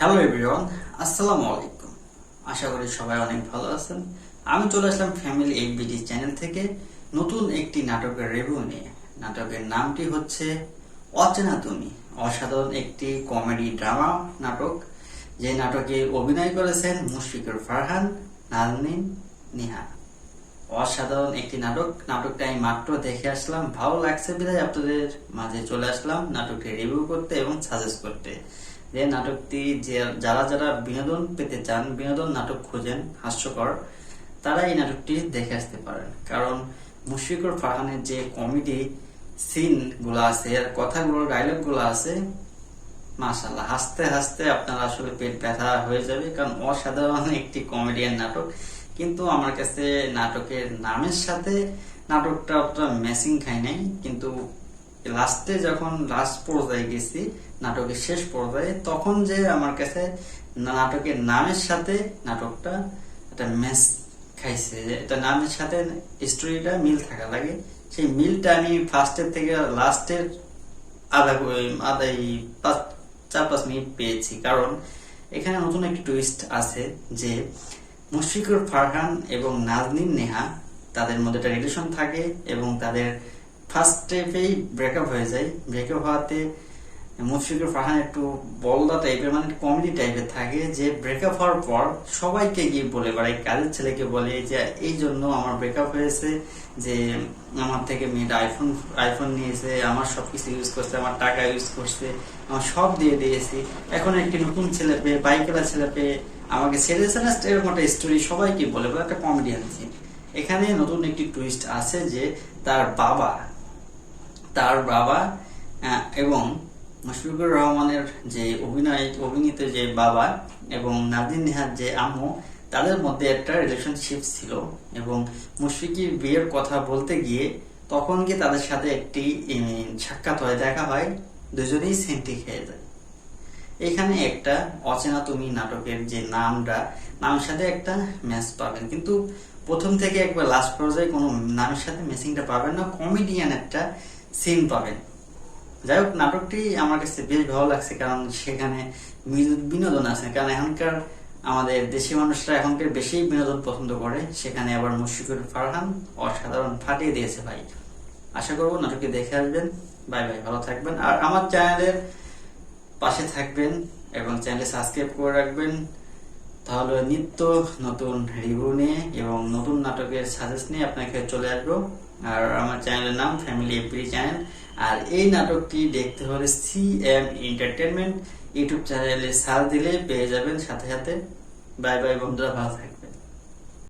Hello everyone, আসসালামু আলাইকুম। আশা করি সবাই অনেক ভালো আছেন। আমি চলে আসলাম ফ্যামিলি এইচবিডি চ্যানেল থেকে নতুন একটি নাটকের রিভিউ নিয়ে। নাটকের নামটি হচ্ছে অচেনা তুমি। অসাধারণ একটি কমেডি ড্রামা নাটক, যে নাটকে অভিনয় করেছেন মুশফিকুর ফারহান, নাজনীন, নিহা। অসাধারণ একটি নাটকটা আমি মাত্র দেখে আসলাম, ভালো লাগছে বিধায় আপনাদের মাঝে চলে আসলাম নাটকটি রিভিউ করতে এবং সাজেস্ট করতে। যে নাটকটি যারা যারা বিনোদন পেতে চান, বিনোদন নাটক খোঁজেন হাস্যকর, তারা এই নাটকটি দেখে আসতে পারেন। কারণ মুশফিকুর ফারহানের যে কমেডি সিন গুলো আছে, কথাগুলো, ডায়লগ গুলো আছে, মাশাআল্লাহ, হাসতে হাসতে আপনার আসলে পেট ব্যথা হয়ে যাবে। কারণ অসাধারণ একটি কমেডিয়ান নাটক। কিন্তু আমার কাছে নাটকের নামের সাথে নাটকটা অতটা ম্যাচিং খাই নাই। কিন্তু লাস্টে যখন লাস্ট পর্যায়ে গেছি, নাটকের শেষ পর্যায়ে, তখন যে আমার কাছে নাটকের নামের সাথে নাটকটা একটা ম্যাচ খাইছে, যে এটা নামের সাথে স্টোরিটা মিল থাকা লাগে। সেই মিলটা আমি ফার্স্টের থেকে লাস্টের আধা 4-5 মিনিট পেয়েছি। কারণ এখানে নতুন একটি টুইস্ট আছে যে মুশফিকুর ফারহান এবং নাজনীন নেহা, তাদের মধ্যে একটা রিলেশন থাকে এবং তাদের ফার্স্ট স্টেপেই ব্রেকআপ হয়ে যায়। ব্রেকআপ হওয়াতে মুশফিকুর ফারহান একটু বলদা টাইপের, মানে কমেডি টাইপের থাকে, যে ব্রেকআপ হওয়ার পর সবাইকে গিয়ে বলে বেড়ায়, কাজের ছেলেকে বলে যে এই জন্য আমার ব্রেকআপ হয়েছে, যে আমার থেকে মেয়েটা আইফোন নিয়েছে, আমার সবকিছু ইউজ করছে, আমার টাকা ইউজ করছে, আমার সব দিয়ে দিয়েছি, এখন একটি নতুন ছেলে পেয়ে, বাইকেলা ছেলে পেয়ে আমাকে ছেড়েছে না, এরকম একটা স্টোরি সবাইকে বলে বলে, একটা কমেডিয়ান সিন। এখানে নতুন একটি টুইস্ট আছে যে তার বাবা এবং মুশফিকুর রহমানের যে অভিনীত যে বাবা এবং নাদিন নেহার যে আম্মু, তাদের মধ্যে একটা রিলেশনশিপ ছিল। এবং মুশফিকের বিয়ের কথা বলতে গিয়ে তখন গিয়ে তাদের সাথে একটি সাক্ষাৎ হয়, দেখা হয়, দুজনেই সেন্টি খেয়ে যায়। এখানে একটা অচেনা তুমি নাটকের যে নামের সাথে একটা ম্যাচ পাবেন, কিন্তু প্রথম থেকে একবার লাস্ট পর্যায়ে কোনো নামের সাথে ম্যাচিংটা পাবেন না, কমেডিয়ান একটা সিন পাবেন। যাই হোক, নাটকটি আমার কাছে বেশ ভালো লাগছে, কারণ সেখানে বিনোদন আছে। কারণ এখনকার আমাদের দেশি মানুষরা এখনকার বেশি বিনোদন পছন্দ করে, সেখানে আবার মুশফিকুর ফারহান অসাধারণ ফাটিয়ে দিয়েছে ভাই। আশা করবো নাটকটি দেখে আসবেন। বাই বাই, ভালো থাকবেন। আর আমার চ্যানেলের পাশে থাকবেন এবং চ্যানেলে সাবস্ক্রাইব করে রাখবেন, তাহলে নিত্য নতুন রিভিউ নিয়ে এবং নতুন নাটকের সাজেস্ট নিয়ে আপনাকে চলে আসবো। আর আমার চ্যানেলের নাম ফ্যামিলি এফবিডি চ্যানেল। আর এই নাটকটি দেখতে হলে সিএম এন্টারটেনমেন্ট ইউটিউব চ্যানেলে সার্চ দিলে পেয়ে যাবেন সাথে সাথে। বাই বাই বন্ধুরা, ভালো থাকবেন।